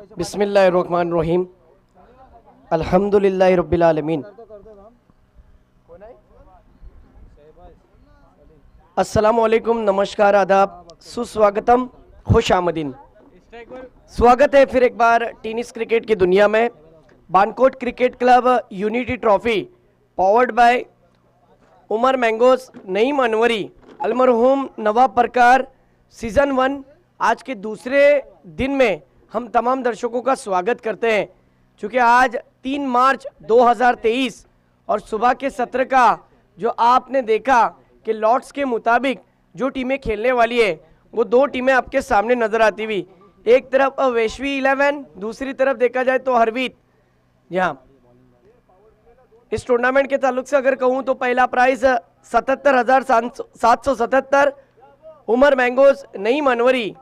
बिस्मिल्लाहिर्रहमानिर्रहीम अल्हम्दुलिल्लाहि रब्बिल आलमीन। अस्सलामुअलैकुम, नमस्कार, आदाब, सुस्वागतम, खुश आमदीन। स्वागत है फिर एक बार टेनिस क्रिकेट की दुनिया में। Bankot cricket club unity trophy powered by Umar mangoes, Naeem Anwari, अलमरहूम नवाब परकार, सीज़न 1 आज के दूसरे दिन में हम तमाम दर्शकों का स्वागत करते हैं। चूँकि आज 3 मार्च 2023 और सुबह के सत्र का जो आपने देखा कि लॉट्स के मुताबिक जो टीमें खेलने वाली है वो 2 टीमें आपके सामने नजर आती हुई। एक तरफ वैश्वी 11, दूसरी तरफ देखा जाए तो हरवीत। यहाँ इस टूर्नामेंट के ताल्लुक से अगर कहूँ तो पहला प्राइज 77,777 उमर मैंगोस, नईम अनवरी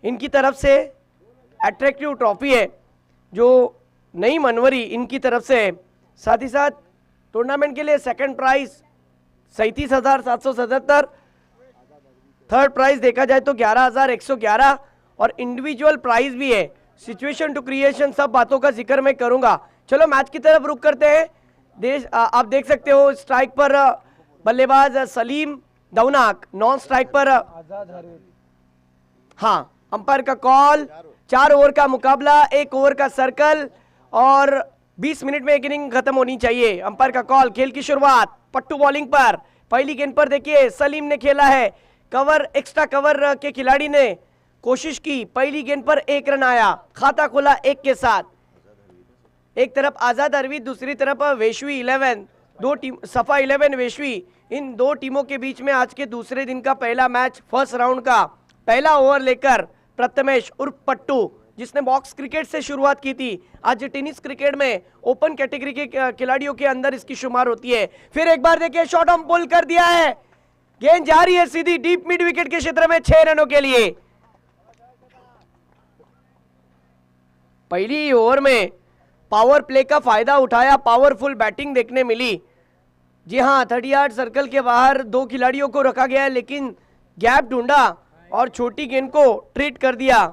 इनकी तरफ से अट्रैक्टिव ट्रॉफी है जो नईम अनवरी इनकी तरफ से है। साथ ही साथ टूर्नामेंट के लिए सेकंड प्राइज 37,777, थर्ड प्राइज देखा जाए तो 11,111 और इंडिविजुअल प्राइज भी है। सिचुएशन टू क्रिएशन सब बातों का जिक्र मैं करूंगा। चलो मैच की तरफ रुक करते हैं। आप देख सकते हो स्ट्राइक पर बल्लेबाज सलीम दौनाक, नॉन स्ट्राइक पर हाँ अंपायर का कॉल। 4 ओवर का मुकाबला, 1 ओवर का सर्कल और 20 मिनट में एक इनिंग खत्म होनी चाहिए। अंपायर का कॉल। खेल की शुरुआत पट्टू बॉलिंग पर। पहली गेंद पर देखिए सलीम ने खेला है, कवर एक्स्ट्रा कवर के खिलाड़ी ने कोशिश की। पहली गेंद पर 1 रन आया, खाता खोला 1 के साथ। एक तरफ आजाद अरविंद, दूसरी तरफ वैश्वी 11, दो टीम सफा 11 वैश्वी। इन 2 टीमों के बीच में आज के दूसरे दिन का पहला मैच, फर्स्ट राउंड का पहला ओवर लेकर प्रथमेश उर्फ पट्टू, जिसने बॉक्स क्रिकेट से शुरुआत की थी, आज टेनिस क्रिकेट में ओपन कैटेगरी के खिलाड़ियों के अंदर इसकी शुमार होती है। फिर एक बार देखिए शॉट ऑन पुल कर दिया है, गेंद जा रही है सीधी डीप मिड विकेट के क्षेत्र में 6 रनों के लिए। पहली ओवर में पावर प्ले का फायदा उठाया, पावरफुल बैटिंग देखने मिली। जी हाँ, 30 यार्ड सर्कल के बाहर 2 खिलाड़ियों को रखा गया है, लेकिन गैप ढूंढा और छोटी गेंद को ट्रीट कर दिया।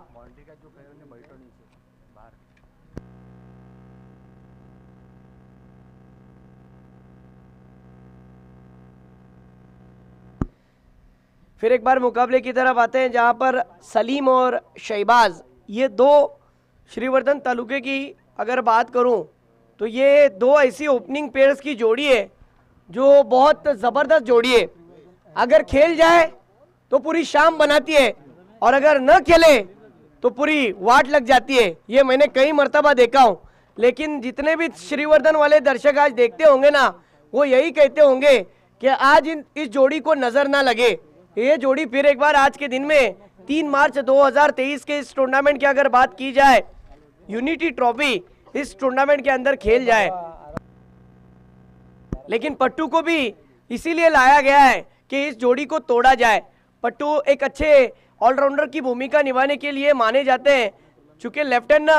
फिर एक बार मुकाबले की तरफ आते हैं जहां पर सलीम और शहबाज, ये 2 श्रीवर्धन तालुके की अगर बात करूं तो ये 2 ऐसी ओपनिंग पेयर्स की जोड़ी है जो बहुत जबरदस्त जोड़ी है। अगर खेल जाए तो पूरी शाम बनाती है और अगर न खेले तो पूरी वाट लग जाती है। ये मैंने कई मर्तबा देखा हूं। लेकिन जितने भी श्रीवर्धन वाले दर्शक आज देखते होंगे ना, वो यही कहते होंगे कि आज इस जोड़ी को नजर ना लगे। ये जोड़ी फिर एक बार आज के दिन में 3 मार्च 2023 के इस टूर्नामेंट की अगर बात की जाए, यूनिटी ट्रॉफी इस टूर्नामेंट के अंदर खेल जाए। लेकिन पट्टू को भी इसीलिए लाया गया है कि इस जोड़ी को तोड़ा जाए। पट्टू एक अच्छे ऑलराउंडर की भूमिका निभाने के लिए माने जाते हैं। चूंकि लेफ्ट हैंड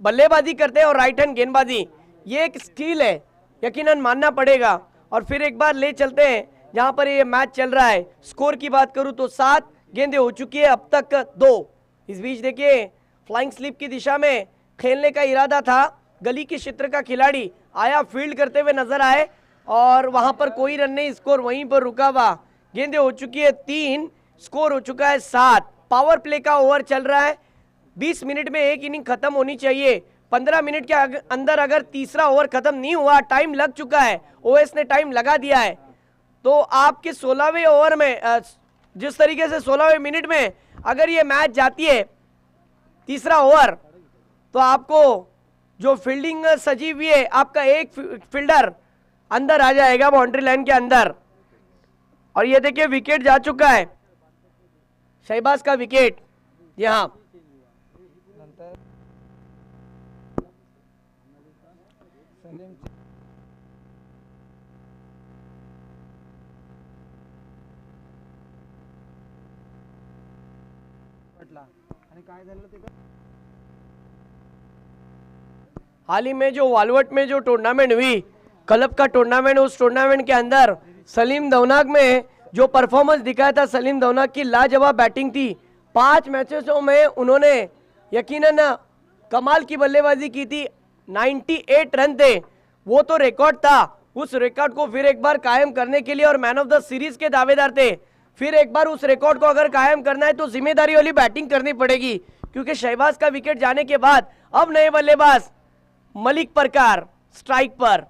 बल्लेबाजी करते हैं और राइट हैंड गेंदबाजी, ये एक स्किल है, यकीनन मानना पड़ेगा। और फिर एक बार ले चलते हैं जहां पर ये मैच चल रहा है। स्कोर की बात करूं तो 7 गेंदें हो चुकी है, अब तक 2। इस बीच देखिए फ्लाइंग स्लिप की दिशा में खेलने का इरादा था। गली के क्षेत्र का खिलाड़ी आया, फील्ड करते हुए नजर आए और वहां पर कोई रन नहीं, स्कोर वहीं पर रुका हुआ। गेंदें हो चुकी है 3, स्कोर हो चुका है 7। पावर प्ले का ओवर चल रहा है। 20 मिनट में एक इनिंग खत्म होनी चाहिए। 15 मिनट के अंदर अगर तीसरा ओवर खत्म नहीं हुआ, टाइम लग चुका है, ओएस ने टाइम लगा दिया है, तो आपके 16वें ओवर में जिस तरीके से 16वें मिनट में अगर ये मैच जाती है तीसरा ओवर, तो आपको जो फील्डिंग सजी हुई है, आपका एक फील्डर अंदर आ जाएगा बाउंड्री लाइन के अंदर। और ये देखिए विकेट जा चुका है, शहबाज का विकेट। जी हाँ, हाल ही में जो वालवट में जो टूर्नामेंट हुई, क्लब का टूर्नामेंट, उस टूर्नामेंट के अंदर सलीम दौनाक में जो परफॉर्मेंस दिखाया था, सलीम दौनाक की लाजवाब बैटिंग थी। 5 मैचेसों में उन्होंने यकीनन कमाल की बल्लेबाजी की थी, 98 रन थे, वो तो रिकॉर्ड था। उस रिकॉर्ड को फिर एक बार कायम करने के लिए और मैन ऑफ द सीरीज के दावेदार थे, फिर एक बार उस रिकॉर्ड को अगर कायम करना है तो जिम्मेदारी वाली बैटिंग करनी पड़ेगी, क्योंकि शहबाज का विकेट जाने के बाद अब नए बल्लेबाज मलिक परकार स्ट्राइक पर।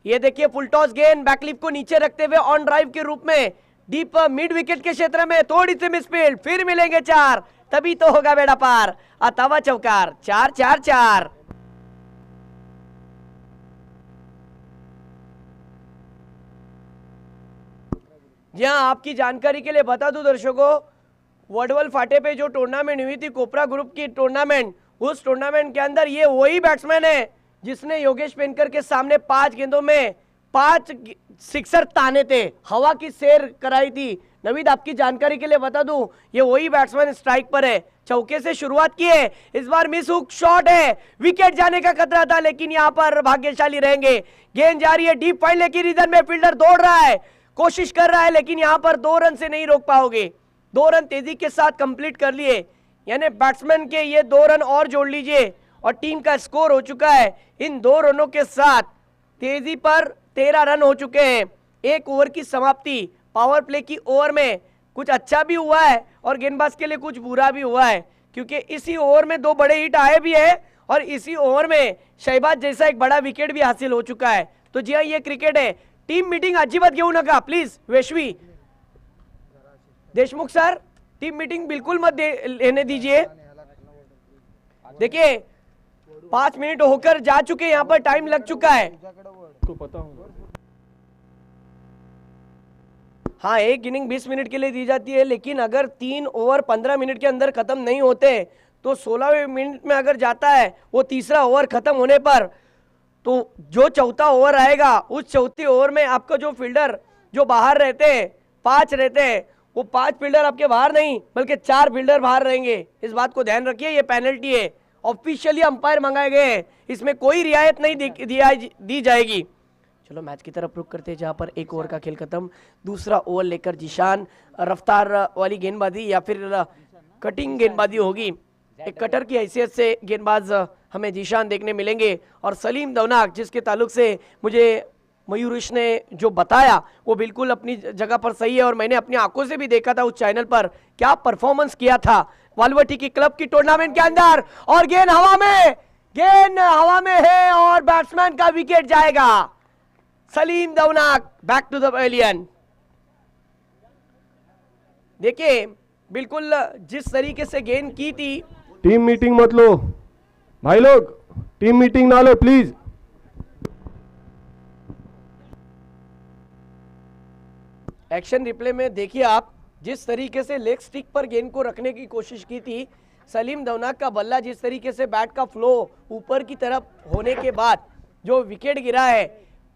ये देखिए फुल टॉस गेंद बैकलिप को नीचे रखते हुए ऑन ड्राइव के रूप में डीप मिड विकेट के क्षेत्र में थोड़ी सी मिसफील्ड, फिर मिलेंगे 4, तभी तो होगा बेड़ा पार। अथवा चौकार, 4-4-4। जी हाँ, आपकी जानकारी के लिए बता दूं दर्शकों, वडवल फाटे पे जो टूर्नामेंट हुई थी कोपरा ग्रुप की टूर्नामेंट, उस टूर्नामेंट के अंदर ये वही बैट्समैन है जिसने योगेश पेनकर के सामने 5 गेंदों में 5 सिक्सर ताने थे, हवा की सैर कराई थी। नवीद आपकी जानकारी के लिए बता दूं, ये वही बैट्समैन स्ट्राइक पर है। चौके से शुरुआत की है, इस बार मिस हुक शॉट है, विकेट जाने का खतरा था, लेकिन यहां पर भाग्यशाली रहेंगे। गेंद जा रही है डीप फाइल, लेकिन इधर में फील्डर दौड़ रहा है, कोशिश कर रहा है, लेकिन यहां पर 2 रन से नहीं रोक पाओगे। 2 रन तेजी के साथ कंप्लीट कर लिए, यानी बैट्समैन के ये 2 रन और जोड़ लीजिए और टीम का स्कोर हो चुका है इन 2 रनों के साथ तेजी पर 13 रन हो चुके हैं। 1 ओवर की समाप्ति, पावर प्ले की ओवर में कुछ अच्छा भी हुआ है और गेंदबाज के लिए कुछ बुरा भी हुआ है, क्योंकि इसी ओवर में 2 बड़े हिट आए भी है और इसी ओवर में शहबाज जैसा एक बड़ा विकेट भी हासिल हो चुका है। तो जी हाँ, ये क्रिकेट है। टीम मीटिंग अजिबात घेऊ नका प्लीज। वेशवी देशमुख सर, टीम मीटिंग बिल्कुल मत लेने दीजिए। देखिए 5 मिनट होकर जा चुके, यहाँ पर टाइम लग चुका है। तो पता होगा। हाँ, एक इनिंग 20 मिनट के लिए दी जाती है, लेकिन अगर 3 ओवर 15 मिनट के अंदर खत्म नहीं होते तो 16वें मिनट में अगर जाता है वो तीसरा ओवर खत्म होने पर, तो जो चौथा ओवर आएगा उस चौथे ओवर में आपका जो फील्डर जो बाहर रहते हैं 5 रहते हैं, वो 5 फील्डर आपके बाहर नहीं बल्कि 4 फील्डर बाहर रहेंगे। इस बात को ध्यान रखिए, ये पेनल्टी है, ऑफिशियली अंपायर मंगाए गए हैं, इसमें कोई रियायत नहीं दी जाएगी। चलो मैच की तरफ रुख करते हैं, जहां पर 1 ओवर का खेल खत्म। दूसरा ओवर लेकर जीशान, रफ्तार वाली गेंदबाजी या फिर कटिंग गेंदबाजी होगी। एक कटर की हैसियत से गेंदबाज हमें जीशान देखने मिलेंगे और सलीम दौनाक, जिसके ताल्लुक से मुझे मयूरिश ने जो बताया वो बिल्कुल अपनी जगह पर सही है और मैंने अपनी आंखों से भी देखा था उस चैनल पर, क्या परफॉर्मेंस किया था वालवटी की क्लब की टूर्नामेंट के अंदर। और गेंद हवा में है और बैट्समैन का विकेट जाएगा। सलीम दौनाक बैक टू द पवेलियन। देखिए बिल्कुल जिस तरीके से गेंद की थी। टीम मीटिंग मत लो भाई लोग, टीम मीटिंग ना लो प्लीज। एक्शन रिप्ले में देखिए आप, जिस तरीके से लेग स्टिक पर गेंद को रखने की कोशिश की थी, सलीम दौनाक का बल्ला जिस तरीके से बैट का फ्लो ऊपर की तरफ होने के बाद जो विकेट गिरा है,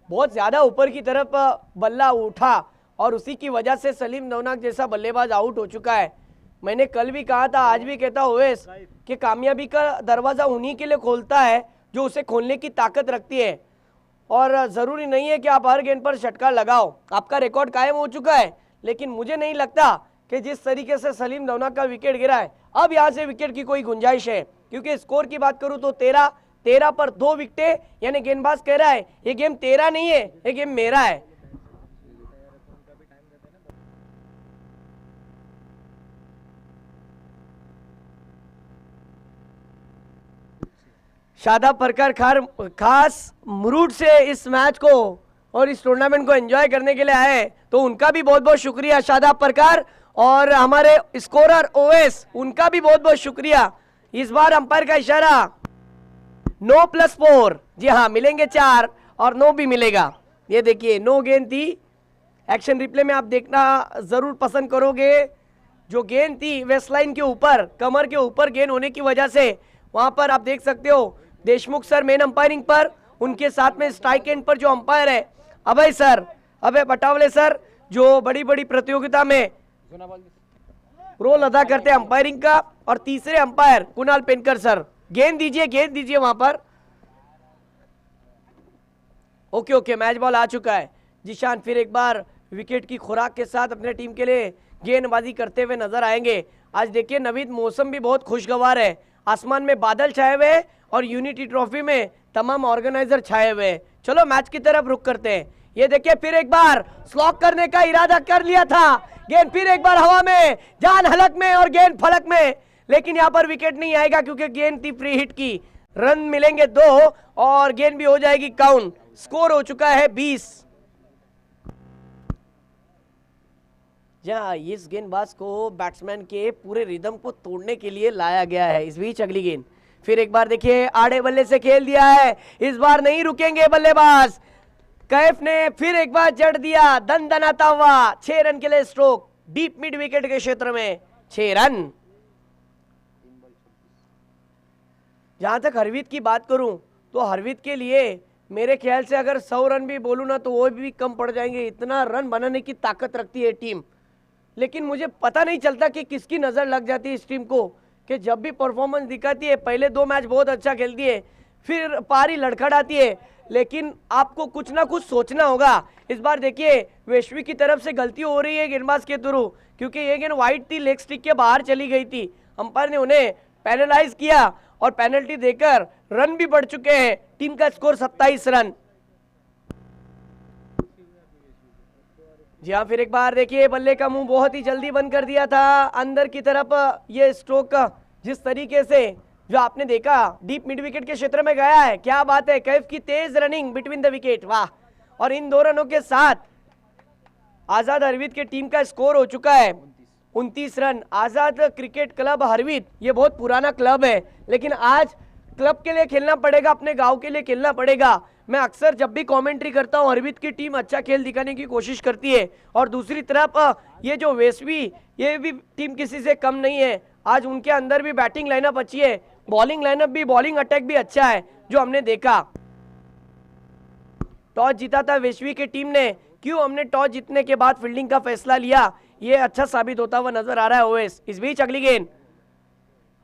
बहुत ज़्यादा ऊपर की तरफ बल्ला उठा और उसी की वजह से सलीम दौनाक जैसा बल्लेबाज आउट हो चुका है। मैंने कल भी कहा था, आज भी कहता हुए कि कामयाबी का दरवाज़ा उन्हीं के लिए खोलता है जो उसे खोलने की ताकत रखती है, और ज़रूरी नहीं है कि आप हर गेंद पर षटकार लगाओ। आपका रिकॉर्ड कायम हो चुका है, लेकिन मुझे नहीं लगता कि जिस तरीके से सलीम दौनाक का विकेट गिरा है अब यहाँ से विकेट की कोई गुंजाइश है, क्योंकि स्कोर की बात करूँ तो 13 पर 2 विकेटें, यानी गेंदबाज कह रहा है ये गेम तेरा नहीं है, ये गेम मेरा है। शादाब परकार खास मूड से इस मैच को और इस टूर्नामेंट को एंजॉय करने के लिए आए, तो उनका भी बहुत बहुत शुक्रिया शादाब परकार, और हमारे स्कोरर ओएस उनका भी बहुत बहुत शुक्रिया। इस बार अंपायर का इशारा 9+4, जी हाँ मिलेंगे 4 और 9 भी मिलेगा। ये देखिए 9 गेंद थी। एक्शन रिप्ले में आप देखना जरूर पसंद करोगे, जो गेंद थी वेस्ट लाइन के ऊपर, कमर के ऊपर गेंद होने की वजह से वहां पर आप देख सकते हो देशमुख सर मेन अंपायरिंग पर, उनके साथ में स्ट्राइक एंड पर जो अंपायर है अभय बटावले सर, जो बड़ी बड़ी प्रतियोगिता में रोल अदा करते हैं अंपायरिंग का, और तीसरे अंपायर कुणाल पेनकर सर। गेंद दीजिए वहां पर। ओके मैच बॉल आ चुका है। जीशान फिर एक बार विकेट की खुराक के साथ अपने टीम के लिए गेंदबाजी करते हुए नजर आएंगे। आज देखिए नवीद, मौसम भी बहुत खुशगवार है, आसमान में बादल छाए हुए हैं और यूनिटी ट्रॉफी में तमाम ऑर्गेनाइजर छाए हुए हैं। चलो मैच की तरफ रुख करते हैं। ये देखिए फिर एक बार स्लॉक करने का इरादा कर लिया था, गेंद फिर एक बार हवा में, जान हलक में और गेंद फलक में, लेकिन यहां पर विकेट नहीं आएगा क्योंकि गेंद थी फ्री हिट की। रन मिलेंगे 2 और गेंद भी हो जाएगी काउंट। स्कोर हो चुका है 20। जहां इस गेंदबाज को बैट्समैन के पूरे रिदम को तोड़ने के लिए लाया गया है। इस बीच अगली गेंद फिर एक बार देखिए आड़े बल्ले से खेल दिया है, इस बार नहीं रुकेंगे बल्लेबाज। कैफ ने फिर एक बार जड़ दिया, दन दनाता हुआ 6 रन के लिए स्ट्रोक डीप मिड विकेट के क्षेत्र में, 6 रन। जहां तक हरवीत की बात करूं तो हरवीत के लिए मेरे ख्याल से अगर 100 रन भी बोलूं ना तो वो भी कम पड़ जाएंगे, इतना रन बनाने की ताकत रखती है टीम। लेकिन मुझे पता नहीं चलता कि किसकी नजर लग जाती है इस टीम को कि जब भी परफॉर्मेंस दिखाती है, पहले 2 मैच बहुत अच्छा खेलती है, फिर पारी लड़खड़ाती है, लेकिन आपको कुछ ना कुछ सोचना होगा। इस बार देखिए वैश्वी की तरफ से गलती हो रही है गेंदबाज के थ्रू, क्योंकि ये गेंद वाइड थी, लेग स्टिक के बाहर चली गई थी। अंपायर ने उन्हें पेनलाइज किया और पेनल्टी देकर रन भी बढ़ चुके हैं। टीम का स्कोर 27 रन। जी हाँ, फिर एक बार देखिए बल्ले का मुंह बहुत ही जल्दी बंद कर दिया था अंदर की तरफ। ये स्ट्रोक जिस तरीके से जो आपने देखा डीप मिड विकेट के क्षेत्र में गया है, क्या बात है। कैफ की तेज रनिंग बिटवीन द विकेट, वाह। और इन 2 रनों के साथ आजाद हरवीत के टीम का स्कोर हो चुका है 29 रन। आजाद क्रिकेट क्लब हरवीत ये बहुत पुराना क्लब है, लेकिन आज क्लब के लिए खेलना पड़ेगा, अपने गांव के लिए खेलना पड़ेगा। मैं अक्सर जब भी कमेंट्री करता हूं हरवीत की टीम अच्छा खेल दिखाने की कोशिश करती है, और दूसरी तरफ ये जो वेस्वी ये भी टीम किसी से कम नहीं है। आज उनके अंदर भी बैटिंग लाइनअप अच्छी है, बॉलिंग लाइनअप भी, बॉलिंग अटैक भी अच्छा है जो हमने देखा। टॉस जीता था वेस्वी की टीम ने, क्यों हमने टॉस जीतने के बाद फील्डिंग का फैसला लिया, ये अच्छा साबित होता हुआ नजर आ रहा है ओवेस। इस बीच अगली गेंद,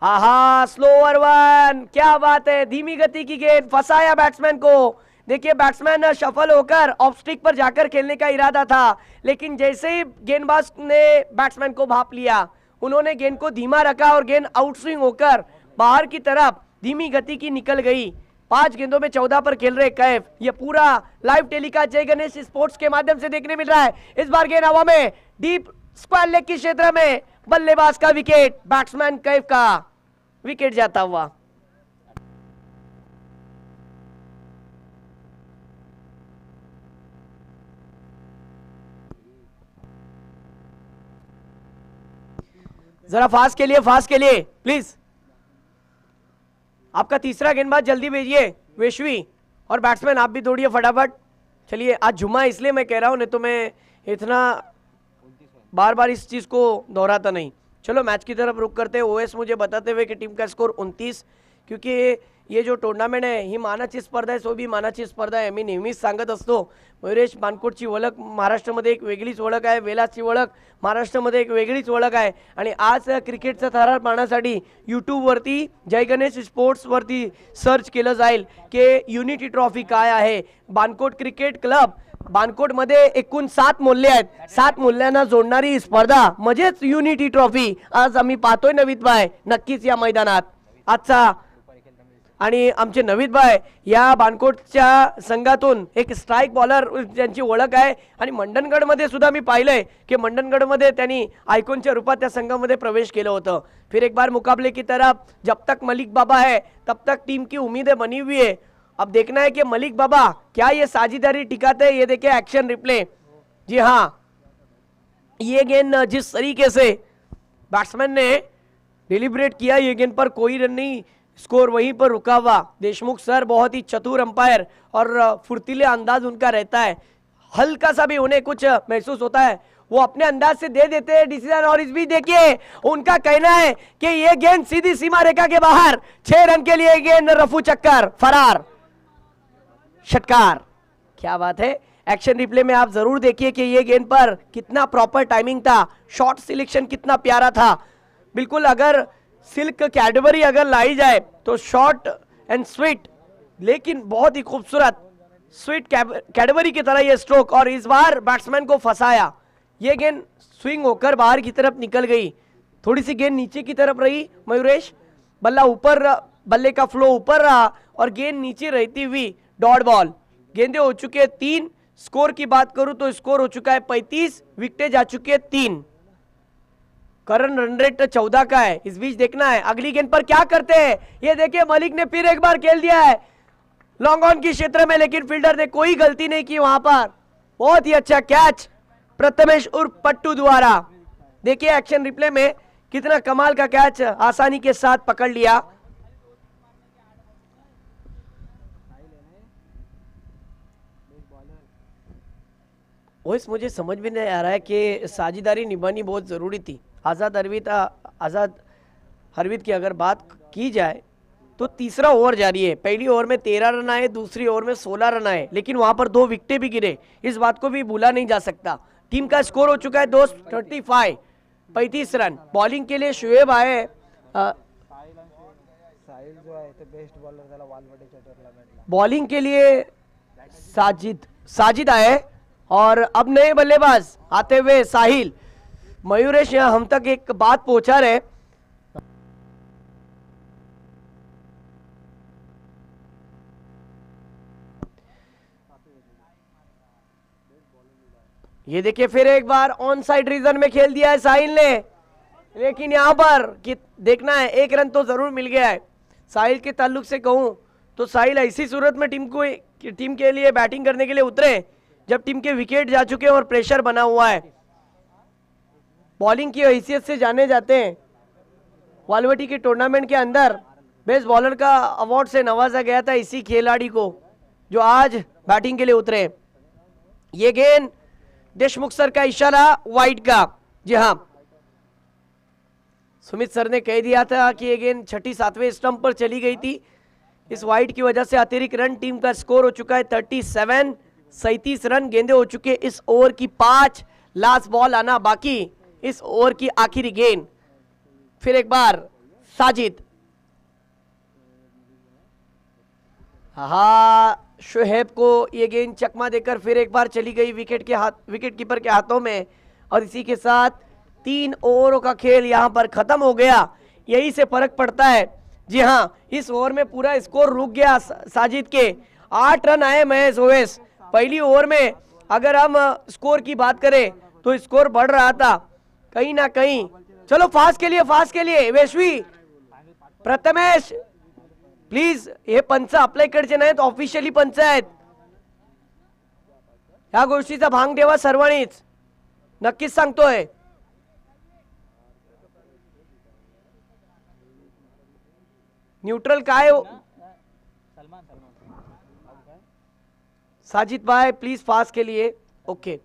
आहा स्लोअर वन, क्या बात है, धीमी गति की गेंद, फंसाया बैट्समैन को। देखिए बैट्समैन शफल होकर ऑफ स्टिक पर जाकर खेलने का इरादा था, लेकिन जैसे ही गेंदबाज ने बैट्समैन को भाप लिया, उन्होंने गेंद को धीमा रखा और गेंद आउटस्विंग होकर बाहर की तरफ धीमी गति की निकल गई। 5 गेंदों में 14 पर खेल रहे कैफ। ये पूरा लाइव टेलीकास्ट जय गणेश स्पोर्ट्स के माध्यम से देखने मिल रहा है। इस बार गेंद हवा में, डीप स्क्वायर लेग के क्षेत्र में, बल्लेबाज का विकेट, बैट्समैन कैफ का विकेट जाता हुआ। जरा फास्ट के लिए प्लीज। आपका तीसरा गेंदबाज जल्दी भेजिए वेश्वी, और बैट्समैन आप भी दौड़िए फटाफट। चलिए आज जुम्मा इसलिए मैं कह रहा हूं, नहीं तो मैं इतना बार बार इस चीज को दोहराता नहीं। चलो मैच की तरफ रुक करते हैं। ओएस मुझे बताते हुए कि टीम का स्कोर 29, क्योंकि ये जो टुर्नामेंट आहे ही मानाची स्पर्धा आहे, सो भी मानाची स्पर्धा आहे। मी नेहमीच सांगत असतो मयुरेश बानकोटची ओळख महाराष्ट्रामध्ये एक वेगळीच ओळख आहे, वेलासची ओळख महाराष्ट्रामध्ये एक वेगळीच ओळख आहे। आणि आज क्रिकेटचा थरार पाहण्यासाठी यूट्यूबवरती जय गणेश स्पोर्ट्सवरती सर्च केलं जाईल की युनिटी ट्रॉफी काय आहे। बानकोट क्रिकेट क्लब, बानकोटमध्ये एकूण 7 मूल्य आहेत, 7 मूल्यांना जोडणारी स्पर्धा म्हणजेच युनिटी ट्रॉफी आज आम्ही पाहतोय नवीद भाई नक्कीच या मैदानात आजचा। आणि आमचे नवीद भाई या बानकोटच्या संघातून एक स्ट्राइक बॉलर ज्यांची ओळख आहे, आणि मंडनगडमध्ये सुद्धा मी पाहिलंय की मंडनगडमध्ये त्यांनी आयकॉनच्या रूपात त्या संघामध्ये प्रवेश केलं होतं। फिर एक बार मुकाबले की तरफ, जब तक मलिक बाबा है तब तक टीम की उम्मीदें बनी हुई है। अब देखना है कि मलिक बाबा क्या ये साझेदारी टिकाते हैं। ये देखिए एक्शन रिप्ले, जी हाँ, ये गेंद जिस तरीके से बैट्समैन ने डिलिब्रेट किया, ये गेंद पर कोई रन नहीं, स्कोर वहीं पर रुका हुआ। देशमुख सर बहुत ही चतुर अंपायर और फुर्तीले अंदाज उनका रहता है, हल्का सा भी उन्हें कुछ महसूस होता है वो अपने अंदाज से दे देते हैं डिसीजन। और इस भी देखिए उनका कहना है कि ये गेंद सीधी सीमा रेखा के बाहर, 6 रन के लिए गेंद रफू चक्कर, फरार, षटकार, क्या बात है। एक्शन रिप्ले में आप जरूर देखिए कि ये गेंद पर कितना प्रॉपर टाइमिंग था, शॉट सिलेक्शन कितना प्यारा था। बिल्कुल अगर सिल्क कैडबरी अगर लाई जाए तो शॉर्ट एंड स्वीट, लेकिन बहुत ही खूबसूरत स्वीट कैडबरी की तरह ये स्ट्रोक। और इस बार बैट्समैन को फंसाया, ये गेंद स्विंग होकर बाहर की तरफ निकल गई। थोड़ी सी गेंद नीचे की तरफ रही मयूरेश, बल्ला ऊपर बल्ले का फ्लो ऊपर रहा और गेंद नीचे रहती हुई डॉट बॉल। गेंदे हो चुके हैं 3। स्कोर की बात करूं तो स्कोर हो चुका है 35, विकेटें जा चुकी है 3। करंट रन रेट 14 का है। इस बीच देखना है अगली गेंद पर क्या करते हैं। ये देखिए मलिक ने फिर एक बार खेल दिया है लॉन्ग ऑन की क्षेत्र में, लेकिन फील्डर ने कोई गलती नहीं की वहां पर। बहुत ही अच्छा कैच प्रथमेश उर्फ पट्टू द्वारा। देखिए एक्शन रिप्ले में कितना कमाल का कैच आसानी के साथ पकड़ लिया। ओइस मुझे समझ में नहीं आ रहा है कि साझेदारी निभानी बहुत ज़रूरी थी। आज़ाद हरवीत की अगर बात की जाए तो तीसरा ओवर जारी है। पहली ओवर में 13 रन आए, दूसरी ओवर में 16 रन आए, लेकिन वहां पर 2 विकेटें भी गिरे। इस बात को भी भूला नहीं जा सकता। टीम का स्कोर हो चुका है दोस्त 35 रन। बॉलिंग के लिए शुएब आए। बॉलिंग के लिए साजिद आए और अब नए बल्लेबाज आते हुए साहिल। मयूरेश यहाँ हम तक एक बात पहुंचा रहे। ये देखिए फिर एक बार ऑन साइड रीजन में खेल दिया है साहिल ने, लेकिन यहां पर कि देखना है 1 रन तो जरूर मिल गया है। साहिल के ताल्लुक से कहूं तो साहिल ऐसी सूरत में टीम के लिए बैटिंग करने के लिए उतरे जब टीम के विकेट जा चुके हैं और प्रेशर बना हुआ है। बॉलिंग की हैसियत से जाने जाते हैं। वालवटी के टूर्नामेंट के अंदर बेस्ट बॉलर का अवार्ड से नवाजा गया था इसी खिलाड़ी को जो आज बैटिंग के लिए उतरे। ये गेंद देशमुख सर का इशारा वाइड का। जी हाँ, सुमित सर ने कह दिया था कि ये गेंद 6ठी 7वें स्टंप पर चली गई थी। इस वाइड की वजह से अतिरिक्त रन। टीम का स्कोर हो चुका है 37 रन। गेंदे हो चुके इस ओवर की 5। लास्ट बॉल आना बाकी इस ओवर की आखिरी गेंद। फिर एक बार साजिद। हाँ, शुएब को ये गेंद चकमा देकर फिर एक बार चली गई विकेट कीपर के हाथों में। और इसी के साथ 3 ओवरों का खेल यहां पर खत्म हो गया। यही से फर्क पड़ता है। जी हाँ, इस ओवर में पूरा स्कोर रुक गया साजिद के। 8 रन आए महेश ओवेस। पहली ओवर में अगर हम स्कोर की बात करें तो स्कोर बढ़ रहा था कहीं ना कहीं। चलो फास्ट के लिए वेशवी प्रथमेश प्लीज हे पंच आपल्याकडचे नाहीत, ऑफिशियली पंच आहेत। ह्या गोष्टीचा भांग ठेवा सर्वांनीच, नक्कीच सांगतोय। न्यूट्रल काय साजिद भाई प्लीज फास्ट के लिए। ओके,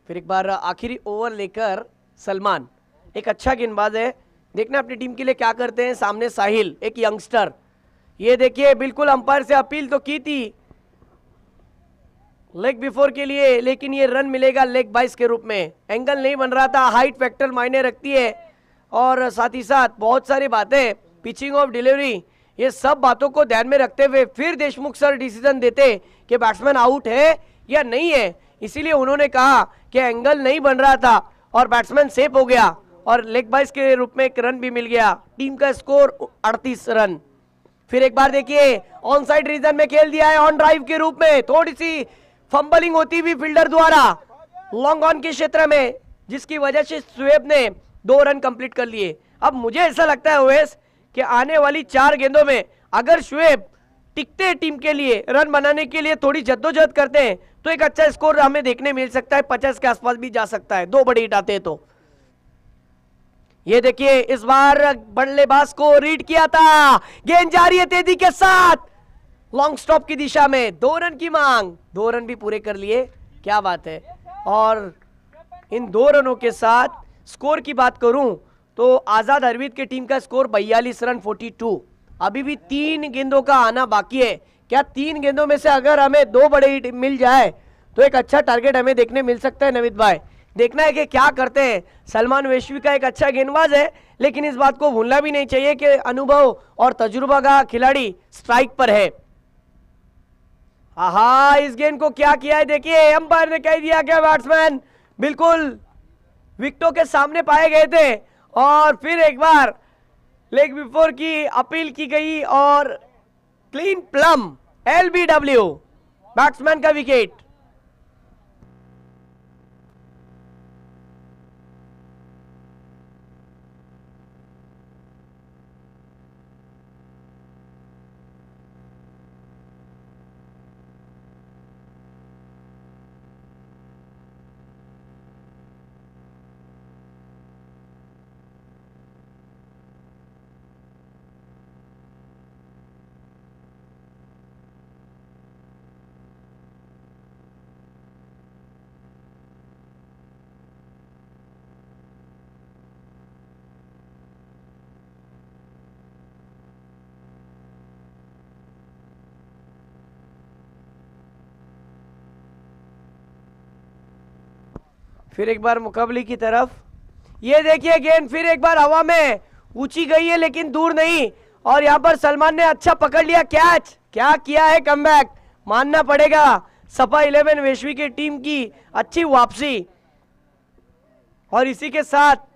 फिर एक बार आखिरी ओवर लेकर सलमान एक अच्छा गेंदबाज है। देखना अपनी टीम के लिए क्या करते हैं। सामने साहिल एक यंगस्टर। ये देखिए बिल्कुल अंपायर से अपील तो की थी लेग बिफोर के लिए, लेकिन ये रन मिलेगा लेग बाइस के रूप में। एंगल नहीं बन रहा था। हाइट फैक्टर मायने रखती है और साथ ही साथ बहुत सारी बातें, पिचिंग ऑफ डिलीवरी, ये सब बातों को ध्यान में रखते हुए फिर देशमुख सर डिसीजन देते कि बैट्समैन आउट है या नहीं है। इसीलिए उन्होंने कहा कि एंगल नहीं बन रहा था और बैट्समैन सेफ हो गया और लेग बाइस के रूप में एक रन भी मिल गया। टीम का स्कोर 38 रन। फिर एक बार देखिए ऑन साइड रीजन में खेल दिया है ऑन ड्राइव के रूप में। थोड़ी सी फंबलिंग होती हुई फील्डर द्वारा लॉन्ग ऑन के क्षेत्र में, जिसकी वजह से शुएब ने 2 रन कंप्लीट कर लिए। अब मुझे ऐसा लगता है ओवेस कि आने वाली 4 गेंदों में अगर शुएब टिकते टीम के लिए रन बनाने के लिए थोड़ी जद्दोजहद करते हैं तो एक अच्छा स्कोर हमें देखने मिल सकता है। 50 के आसपास भी जा सकता है 2 बड़े हिट आते हैं तो। ये देखिए इस बार बल्लेबाज को रीड किया था। गेंद जा रही है तेजी के साथ लॉन्ग स्टॉप की दिशा में। 2 रन की मांग, 2 रन भी पूरे कर लिए। क्या बात है। और इन 2 रनों के साथ स्कोर की बात करूं तो आजाद हरवीत की टीम का स्कोर 42 रन 42। अभी भी 3 गेंदों का आना बाकी है। क्या 3 गेंदों में से अगर हमें 2 बड़े हिट मिल जाए तो एक अच्छा टारगेट हमें देखने मिल सकता है। नवीद भाई देखना है कि क्या करते हैं। सलमान वेशवी का एक अच्छा गेंदबाज है, लेकिन इस बात को भूलना भी नहीं चाहिए कि अनुभव और तजुर्बा का खिलाड़ी स्ट्राइक पर है। आहा, इस गेंद को क्या किया है देखिए। अंपायर ने कह दिया कि बैट्समैन बिल्कुल विकेटों के सामने पाए गए थे और फिर एक बार लेग बिफोर की अपील की गई और क्लीन प्लम, LBW, बैट्समैन का विकेट। फिर एक बार मुकाबले की तरफ, ये देखिए गेंद फिर एक बार हवा में ऊंची गई है लेकिन दूर नहीं, और यहां पर सलमान ने अच्छा पकड़ लिया कैच। क्या किया है कमबैक, मानना पड़ेगा सपा 11 वैश्वी की टीम की अच्छी वापसी। और इसी के साथ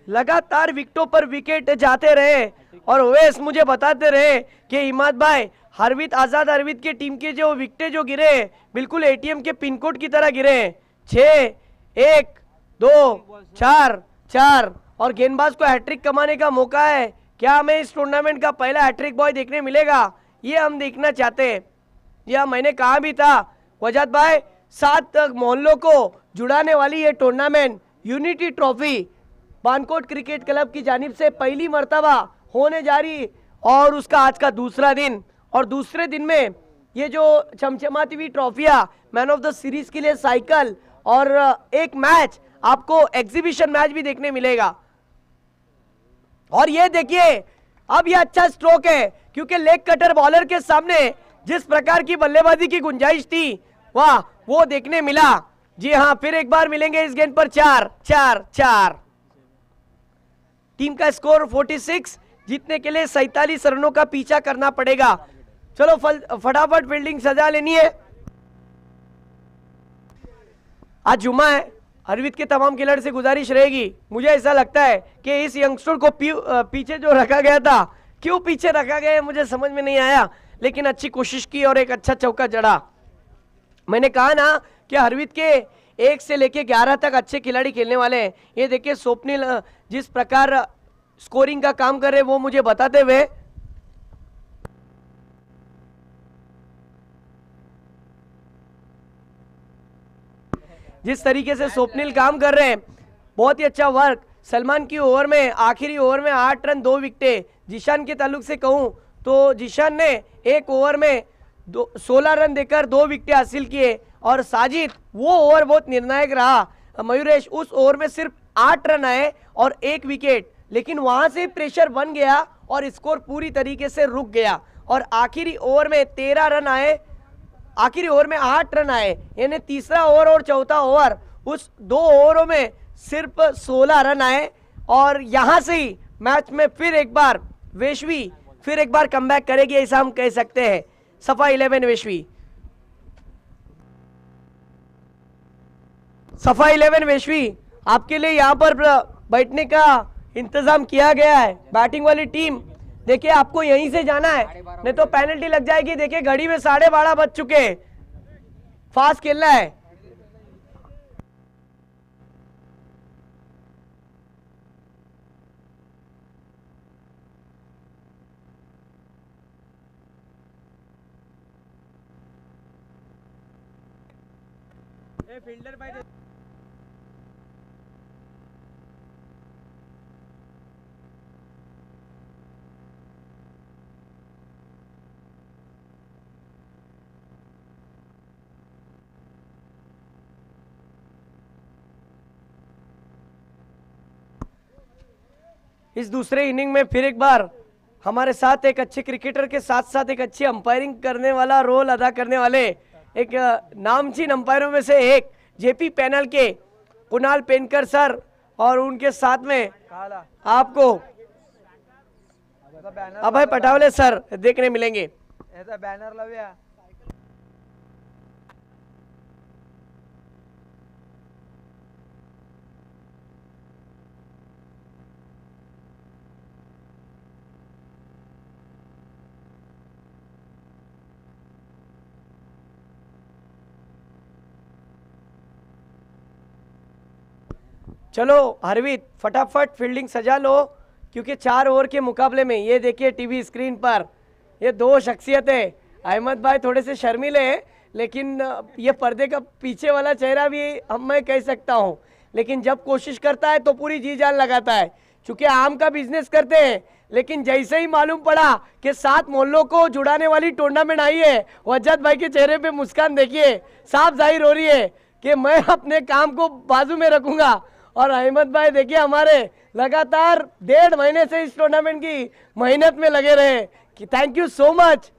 लगातार विकेटों पर विकेट जाते रहे और ओवैस मुझे बताते रहे कि हिम्मत भाई, हरवित आजाद हरवित की टीम के जो विकेटें जो गिरे बिल्कुल एटीएम के पिन कोड की तरह गिरे। 6, 1, 2, 4, 4 और गेंदबाज को हैट्रिक कमाने का मौका है। क्या हमें इस टूर्नामेंट का पहला हैट्रिक बॉय देखने मिलेगा, ये हम देखना चाहते हैं। यह मैंने कहा भी था वजद भाई, 7 मोहल्लों को जुड़ाने वाली ये tournament unity trophy Bankot cricket club की जानिब से पहली मर्तबा होने जा रही, और उसका आज का दूसरा दिन। और दूसरे दिन में ये जो चमचमाती हुई ट्रॉफियां, मैन ऑफ द सीरीज के लिए साइकिल और एक मैच, आपको एग्जीबिशन मैच भी देखने मिलेगा। और ये देखिए अब ये अच्छा स्ट्रोक है क्योंकि लेग कटर बॉलर के सामने जिस प्रकार की बल्लेबाजी की गुंजाइश थी, वाह, वो देखने मिला। जी हां, फिर एक बार मिलेंगे इस गेंद पर 4, 4, 4। टीम का स्कोर 46, जीतने के लिए 47 रनों का पीछा करना पड़ेगा। चलो फटाफट फील्डिंग सजा लेनी है। आज जुम्मा है, हरवित के तमाम खिलाड़ी से गुजारिश रहेगी, मुझे ऐसा लगता है कि इस यंगस्टर को पीछे जो रखा गया था, क्यों पीछे रखा गया है मुझे समझ में नहीं आया, लेकिन अच्छी कोशिश की और एक अच्छा चौका जड़ा। मैंने कहा ना कि हरवित के 1 से लेके 11 तक अच्छे खिलाड़ी खेलने वाले हैं। ये देखिए स्वप्निल जिस प्रकार स्कोरिंग का काम कर रहे वो मुझे बताते हुए, जिस तरीके से स्वप्निल काम कर रहे हैं, बहुत ही अच्छा वर्क। सलमान की ओवर में, आखिरी ओवर में 8 रन 2 विकेटें। जिशान के ताल्लुक से कहूं तो जिशान ने एक ओवर में 16 रन देकर 2 विकेटें हासिल किए, और साजिद वो ओवर बहुत निर्णायक रहा। मयूरेश, उस ओवर में सिर्फ 8 रन आए और 1 विकेट, लेकिन वहां से प्रेशर बन गया और स्कोर पूरी तरीके से रुक गया, और आखिरी ओवर में 13 रन आए, आखिरी ओवर में 8 रन आए, यानी तीसरा ओवर और चौथा ओवर, उस 2 ओवरों में सिर्फ 16 रन आए। और यहां से ही मैच में फिर एक बार वैश्वी फिर एक बार कमबैक करेगी, ऐसा हम कह सकते हैं। सफा 11 वैश्वी, सफा 11 वैश्वी, आपके लिए यहां पर बैठने का इंतजाम किया गया है। बैटिंग वाली टीम, देखिए आपको यहीं से जाना है, नहीं तो पेनल्टी लग जाएगी। देखिए घड़ी में 12:30 बज चुके, फास्ट खेलना है। फील्डर भाई, इस दूसरे इनिंग में फिर एक बार हमारे साथ एक अच्छे क्रिकेटर के साथ साथ एक अच्छी अंपायरिंग करने वाला, रोल अदा करने वाले एक नामचीन अंपायरों में से एक जेपी पैनल के कुणाल पेनकर सर, और उनके साथ में आपको अभय पटावले सर देखने मिलेंगे। ऐसा बैनर लव्या चलो हरवीत फटाफट फील्डिंग सजा लो, क्योंकि 4 ओवर के मुकाबले में ये देखिए टीवी स्क्रीन पर ये 2 शख्सियतें। अहमद भाई थोड़े से शर्मीले हैं, लेकिन ये पर्दे का पीछे वाला चेहरा भी मैं कह सकता हूँ, लेकिन जब कोशिश करता है तो पूरी जी जान लगाता है। चूंकि आम का बिजनेस करते हैं, लेकिन जैसे ही मालूम पड़ा कि 7 मोहल्लों को जुड़ाने वाली टूर्नामेंट आई है, वजद भाई के चेहरे पे मुस्कान देखिए साफ जाहिर हो रही है कि मैं अपने काम को बाजू में रखूंगा। और अहमद भाई देखिए हमारे लगातार 1.5 महीने से इस टूर्नामेंट की मेहनत में लगे रहे कि थैंक यू सो मच।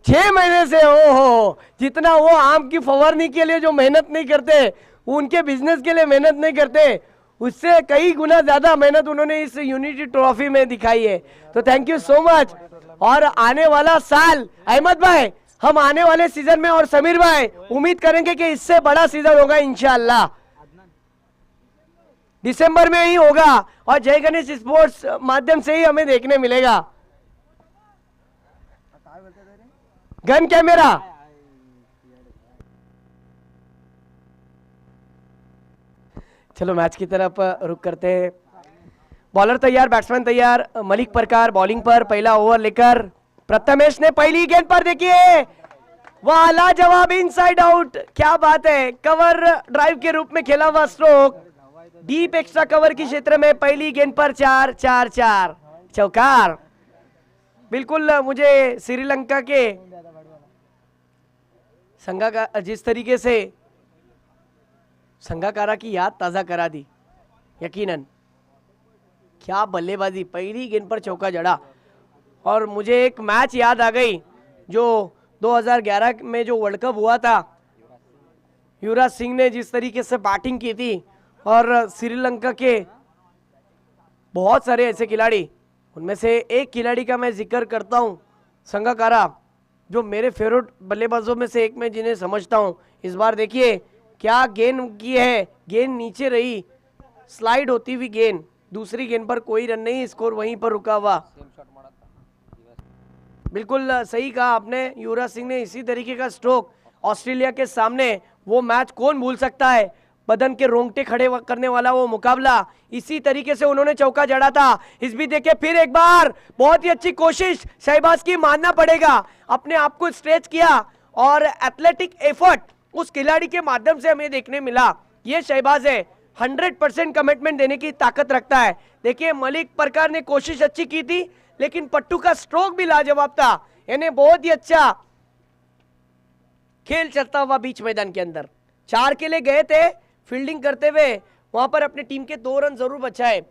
6 महीने से हो जितना वो आम की फवारनी के लिए जो मेहनत नहीं करते, उनके बिजनेस के लिए मेहनत नहीं करते, उससे कई गुना ज्यादा मेहनत उन्होंने इस यूनिटी ट्रॉफी में दिखाई है। तो थैंक यू सो मच। और आने वाला साल अहमद भाई, हम आने वाले सीजन में और समीर भाई उम्मीद करेंगे कि इससे बड़ा सीजन होगा इंशाल्लाह, दिसंबर में ही होगा और जय गणेश स्पोर्ट्स माध्यम से ही हमें देखने मिलेगा। गन कैमरा, चलो मैच की तरफ रुक करते हैं। बॉलर तैयार, बैट्समैन तैयार। मलिक प्रकार बॉलिंग पर पहला ओवर लेकर प्रथमेश ने पहली गेंद पर देखिए वाह लाजवाब इनसाइड आउट, क्या बात है। कवर ड्राइव के रूप में खेला हुआ स्ट्रोक, डीप एक्स्ट्रा कवर के क्षेत्र में पहली गेंद पर 4 चौकार। बिल्कुल मुझे श्रीलंका के जिस तरीके से संगाकारा की याद ताजा करा दी, यकीनन क्या बल्लेबाजी, पहली गेंद पर चौका जड़ा। और मुझे एक मैच याद आ गई जो 2011 में जो वर्ल्ड कप हुआ था, युवराज सिंह ने जिस तरीके से बैटिंग की थी और श्रीलंका के बहुत सारे ऐसे खिलाड़ी, उनमें से एक खिलाड़ी का मैं जिक्र करता हूं, संगाकारा, जो मेरे फेवरेट बल्लेबाजों में से एक में जिन्हें समझता हूं। इस बार देखिए क्या गेंद की है, गेंद नीचे रही, स्लाइड होती हुई गेंद, दूसरी गेंद पर कोई रन नहीं, स्कोर वहीं पर रुका हुआ। बिल्कुल सही कहा आपने, युवराज सिंह ने इसी तरीके का स्ट्रोक ऑस्ट्रेलिया के सामने, वो मैच कौन भूल सकता है, बदन के रोंगटे खड़े करने वाला वो मुकाबला, इसी तरीके से उन्होंने चौका जड़ा था। इस भी देखे फिर एक बार बहुत ही अच्छी कोशिश शहबाज की, मानना पड़ेगा, अपने आप को स्ट्रेच किया और एथलेटिक एफर्ट उस खिलाड़ी के माध्यम से हमें देखने मिला। ये शहबाज है, 100% कमिटमेंट देने की ताकत रखता है। देखिए मलिक प्रकार ने कोशिश अच्छी की थी, लेकिन पट्टू का स्ट्रोक भी लाजवाब था, यानी बहुत ही अच्छा खेल चलता हुआ बीच मैदान के अंदर। 4 के लिए गए थे फील्डिंग करते हुए, वहां पर अपने टीम के 2 रन जरूर बचाए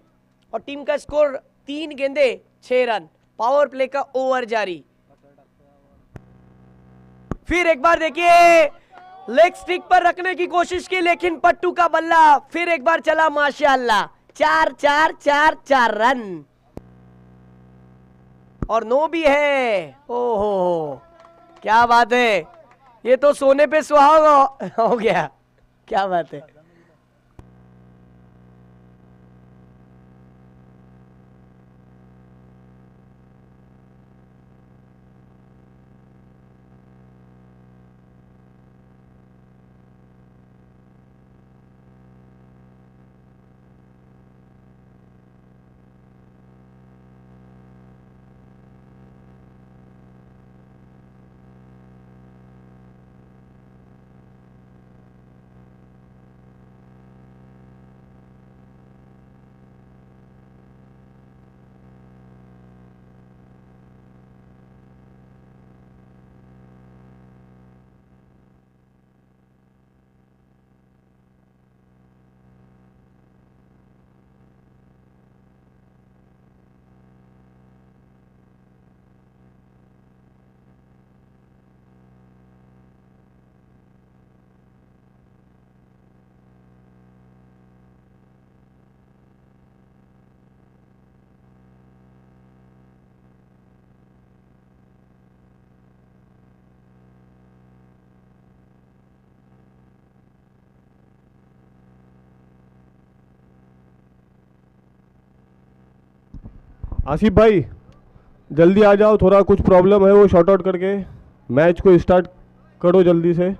और टीम का स्कोर 3 गेंदे 6 रन। पावर प्ले का ओवर जारी। फिर एक बार देखिए लेग स्टिक पर रखने की कोशिश की, लेकिन पट्टू का बल्ला फिर एक बार चला, माशाअल्लाह। 4 रन और नो भी है। ओहो क्या बात है, ये तो सोने पे सुहागा हो गया, क्या बात है। आसिफ भाई जल्दी आ जाओ, थोड़ा कुछ प्रॉब्लम है, वो शॉर्ट आउट करके मैच को स्टार्ट करो जल्दी से।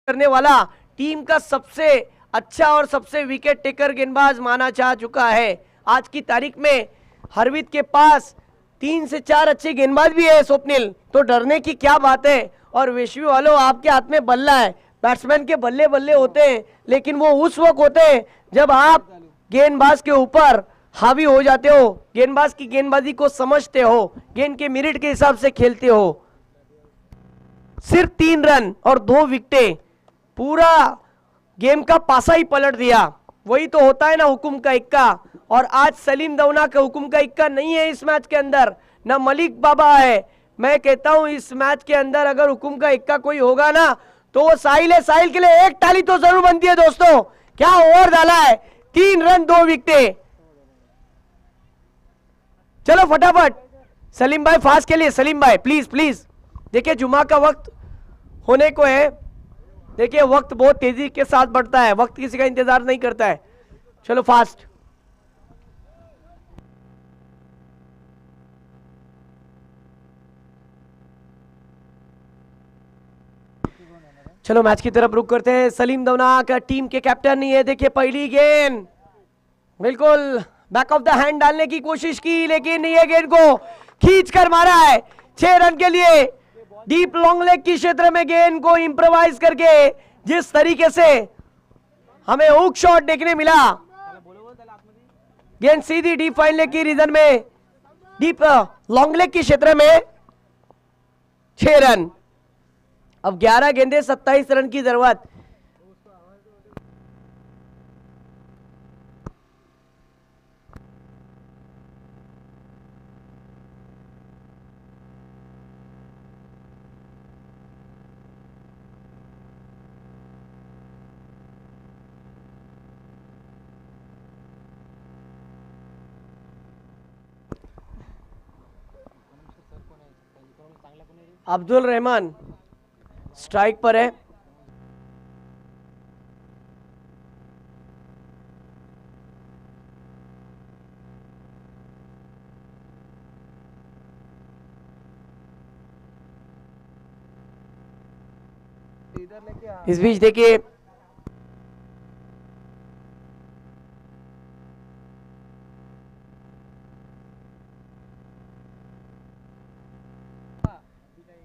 करने वाला टीम का सबसे अच्छा और सबसे विकेट टेकर गेंदबाज माना जा चुका है। आज की तारीख में हरवीत के पास 3 से 4 अच्छे गेंदबाज भी है स्वप्निल, तो डरने की क्या बात है। और विश्वी वालों, आपके हाथ में बल्ला है। बैट्समैन के बल्ले बल्ले होते हैं, लेकिन वो उस वक्त होते हैं जब आप गेंदबाज के ऊपर हावी हो जाते हो, गेंदबाज की गेंदबाजी को समझते हो, गेंद के मिनट के हिसाब से खेलते हो। सिर्फ 3 रन और 2 विकेटें, पूरा गेम का पासा ही पलट दिया। वही तो होता है ना हुकुम का इक्का। और आज सलीम दौना का हुकुम का इक्का नहीं है इस मैच के अंदर, ना मलिक बाबा है। मैं कहता हूं इस मैच के अंदर अगर हुकुम का इक्का कोई होगा ना तो वो साहिल है। साहिल के लिए एक ताली तो जरूर बनती है दोस्तों। क्या ओवर डाला है, 3 रन 2 विकेटें। चलो फटाफट सलीम भाई फास्ट के लिए, सलीम भाई प्लीज प्लीज। देखिए जुमा का वक्त होने को है, देखिए वक्त बहुत तेजी के साथ बढ़ता है, वक्त किसी का इंतजार नहीं करता है। चलो फास्ट। चलो मैच की तरफ रुक करते हैं। सलीम दौना का टीम के कैप्टन नहीं है। देखिए पहली गेंद बिल्कुल बैक ऑफ द हैंड डालने की कोशिश की, लेकिन ये गेंद को खींच कर मारा है 6 रन के लिए। डीप लॉन्ग लेग की क्षेत्र में गेंद को इंप्रोवाइज करके जिस तरीके से हमें हुक शॉट देखने मिला, गेंद सीधी डीप फाइन लेग की रीजन में, डीप लॉन्ग लेग की क्षेत्र में 6 रन। अब 11 गेंदे 27 रन की जरूरत। अब्दुल रहमान स्ट्राइक पर है। इधर लेके आ। इस बीच देखिए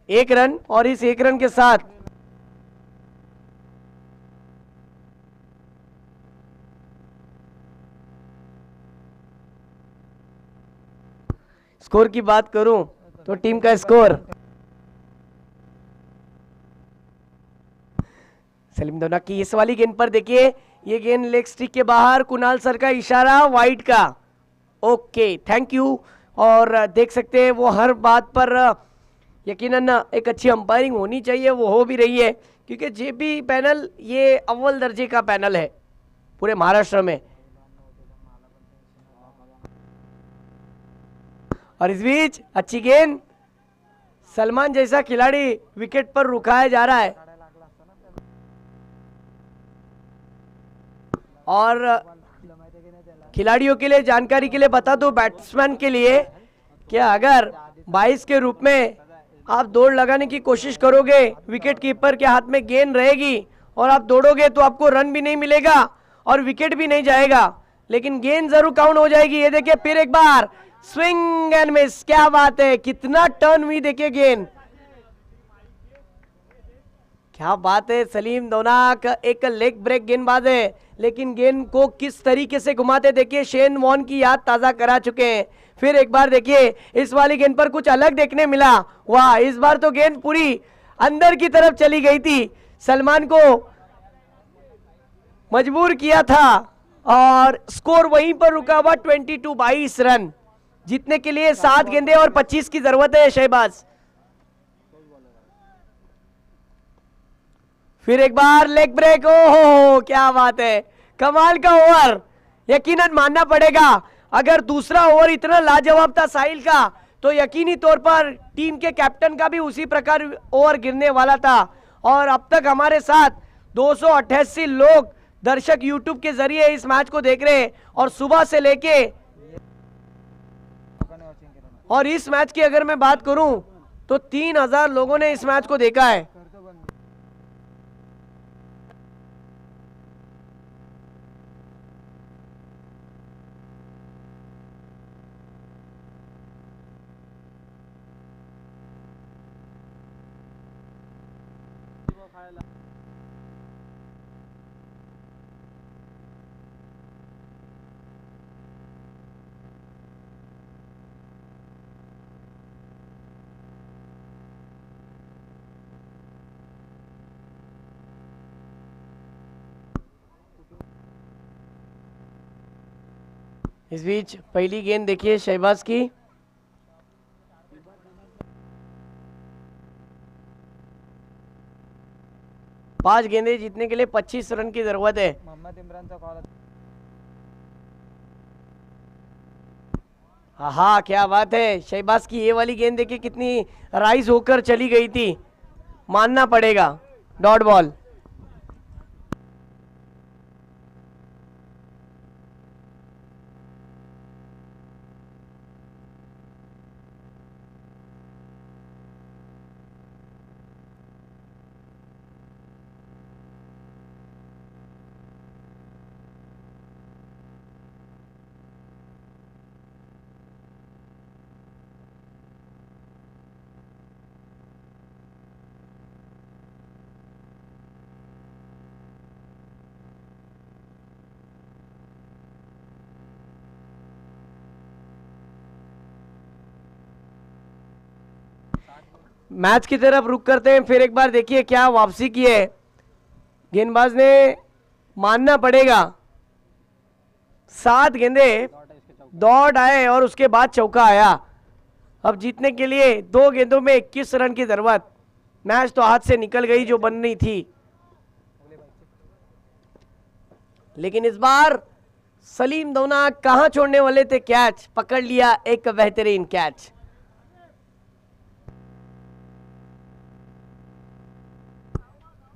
एक रन, और इस 1 रन के साथ स्कोर की बात करूं तो टीम का स्कोर सलीम दौना की इस वाली गेंद पर देखिए, ये गेंद लेग स्टिक के बाहर, कुणाल सर का इशारा वाइड का। Okay thank you. और देख सकते हैं वो हर बात पर यकीनन एक अच्छी अंपायरिंग होनी चाहिए, वो हो भी रही है, क्योंकि जेपी पैनल ये अव्वल दर्जे का पैनल है पूरे महाराष्ट्र में। और इस बीच अच्छी गेंद, सलमान जैसा खिलाड़ी विकेट पर रुकाया जा रहा है। और खिलाड़ियों के लिए जानकारी के लिए बता दो, बैट्समैन के लिए, क्या अगर 22 के रूप में आप दौड़ लगाने की कोशिश करोगे, विकेट कीपर के हाथ में गेंद रहेगी और आप दौड़ोगे तो आपको रन भी नहीं मिलेगा और विकेट भी नहीं जाएगा, लेकिन गेंद जरूर काउंट हो जाएगी। ये देखिए फिर एक बार स्विंग एंड मिस, क्या बात है, कितना टर्न हुई देखिए गेंद, क्या बात है। सलीम दौना का एक लेग ब्रेक गेंदबाज है, लेकिन गेंद को किस तरीके से घुमाते देखिए, शेन वॉर्न की याद ताजा करा चुके हैं। फिर एक बार देखिए इस वाली गेंद पर कुछ अलग देखने मिला। वाह, इस बार तो गेंद पूरी अंदर की तरफ चली गई थी, सलमान को मजबूर किया था और स्कोर वहीं पर रुका हुआ 22 रन। जीतने के लिए 7 गेंदे और 25 की जरूरत है शहबाज। फिर एक बार लेग ब्रेक, ओहो क्या बात है, कमाल का ओवर। यकीनन मानना पड़ेगा, अगर दूसरा ओवर इतना लाजवाब था साहिल का, तो यकीनी तौर पर टीम के कैप्टन का भी उसी प्रकार ओवर गिरने वाला था। और अब तक हमारे साथ 288 लोग दर्शक यूट्यूब के जरिए इस मैच को देख रहे हैं, और सुबह से लेके, और इस मैच की अगर मैं बात करूं तो 3000 लोगों ने इस मैच को देखा है। इस बीच पहली गेंद देखिए शहबाज की, पांच गेंदें जीतने के लिए 25 रन की जरूरत है। मोहम्मद इमरान चा कॉल हाँ क्या बात है, शहबाज की ये वाली गेंद देखिए कितनी राइज होकर चली गई थी, मानना पड़ेगा। Dot ball. मैच की तरफ रुक करते हैं, फिर एक बार देखिए क्या वापसी की है गेंदबाज ने, मानना पड़ेगा। 7 गेंदे दौड़ आए और उसके बाद चौका आया। अब जीतने के लिए 2 गेंदों में 21 रन की जरूरत। मैच तो हाथ से निकल गई जो बननी थी, लेकिन इस बार सलीम दौना कहां छोड़ने वाले थे कैच, पकड़ लिया एक बेहतरीन कैच।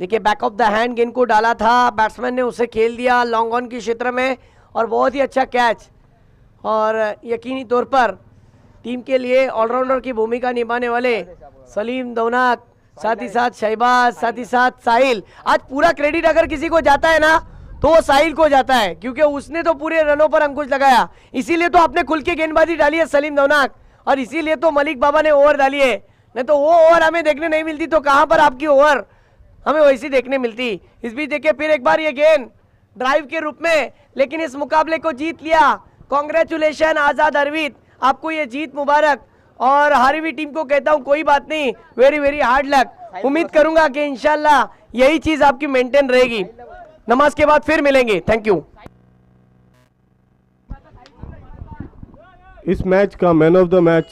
देखिए बैक ऑफ द हैंड गेंद को डाला था, बैट्समैन ने उसे खेल दिया लॉन्ग ऑन के क्षेत्र में और बहुत ही अच्छा कैच। और यकीनी तौर पर टीम के लिए ऑलराउंडर की भूमिका निभाने वाले सलीम दौना, साथ ही साथ शहबाज, साथ ही साथ साहिल। आज पूरा क्रेडिट अगर किसी को जाता है ना तो वो साहिल को जाता है, क्योंकि उसने तो पूरे रनों पर अंकुश लगाया। इसीलिए तो आपने खुल के गेंदबाजी डाली है सलीम दौना, और इसीलिए तो मलिक बाबा ने ओवर डाली है। नहीं तो वो ओवर हमें देखने नहीं मिलती, तो कहां पर आपकी ओवर हमें वैसी देखने मिलती। इस बीच देखिए फिर एक बार ये गेंद ड्राइव के रूप में, लेकिन इस मुकाबले को जीत लिया। कॉन्ग्रेचुलेशन आजाद अरविंद, आपको ये जीत मुबारक। और हारी हुई टीम को कहता हूं कोई बात नहीं, वेरी वेरी हार्ड लक। उम्मीद करूंगा कि इंशाल्लाह यही चीज आपकी मेंटेन रहेगी। नमाज के बाद फिर मिलेंगे, थैंक यू। इस मैच का मैन ऑफ द मैच